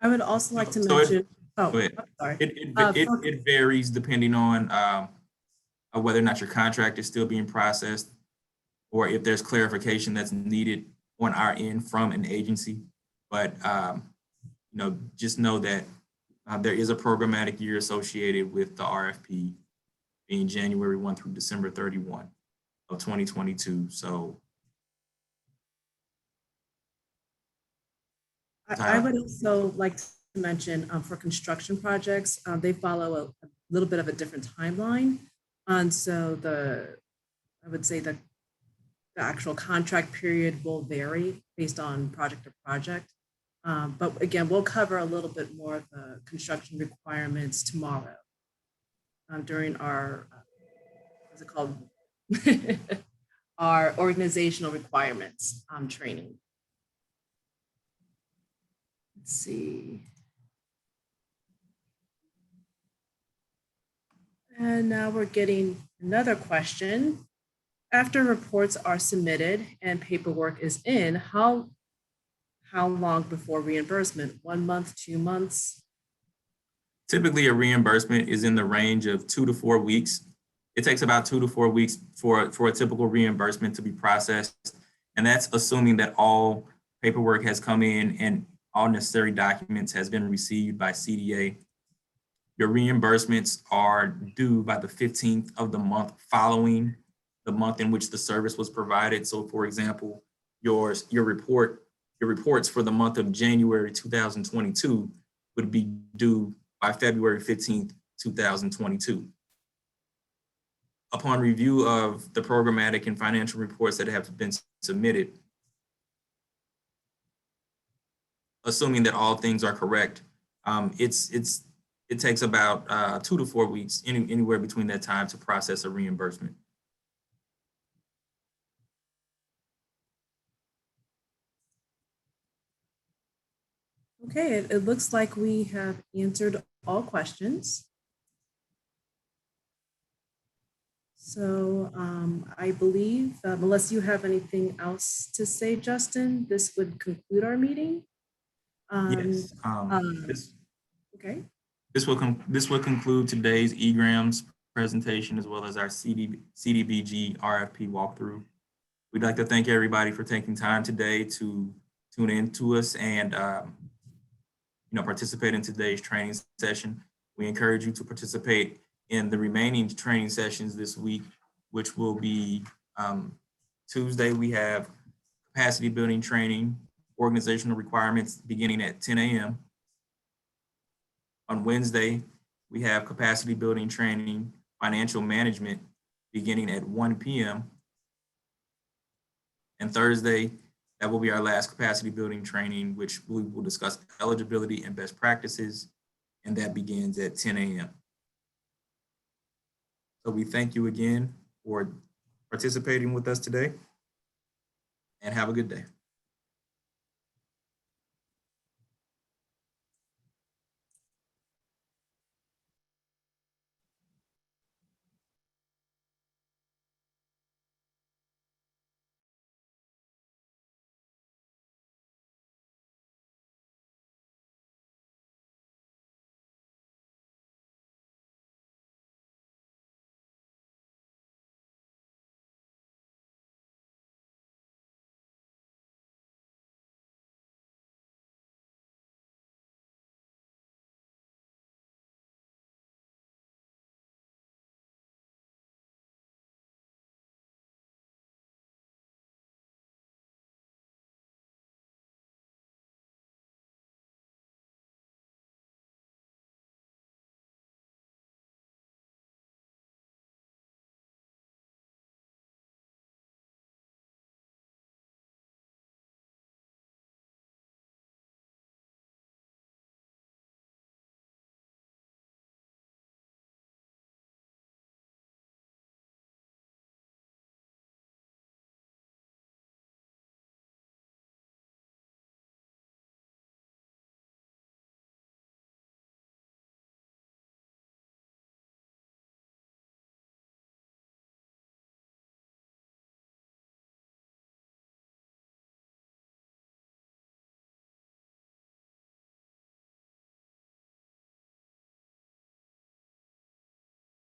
I would also like to So mention, go ahead. I'm sorry. It varies depending on whether or not your contract is still being processed, or if there's clarification that's needed on our end from an agency. But just know that there is a programmatic year associated with the RFP being January 1 through December 31 of 2022. So I would also like to mention for construction projects, they follow a little bit of a different timeline. And so I would say that the actual contract period will vary based on project to project. But again, we'll cover a little bit more of the construction requirements tomorrow during our, what's it called? Our organizational requirements training. Let's see. And now we're getting another question. After reports are submitted and paperwork is in, how long before reimbursement? 1 month, 2 months? Typically, a reimbursement is in the range of 2 to 4 weeks. It takes about 2 to 4 weeks for a typical reimbursement to be processed. And that's assuming that all paperwork has come in and all necessary documents has been received by CDA. Your reimbursements are due by the 15th of the month following the month in which the service was provided. So for example, your reports for the month of January 2022 would be due by February 15th, 2022. Upon review of the programmatic and financial reports that have been submitted, assuming that all things are correct, it takes about 2 to 4 weeks, anywhere between that time, to process a reimbursement. Okay, it looks like we have answered all questions. So I believe, unless you have anything else to say, Justin, this would conclude our meeting. Yes. Okay. This will conclude today's EGRAMS presentation, as well as our CDBG RFP walkthrough. We'd like to thank everybody for taking time today to tune in to us and participate in today's training session. We encourage you to participate in the remaining training sessions this week, which will be Tuesday. We have capacity building training, organizational requirements beginning at 10 a.m. On Wednesday, we have capacity building training, financial management beginning at 1 p.m. And Thursday, that will be our last capacity building training, which we will discuss eligibility and best practices. and that begins at 10 a.m. So we thank you again for participating with us today, and have a good day.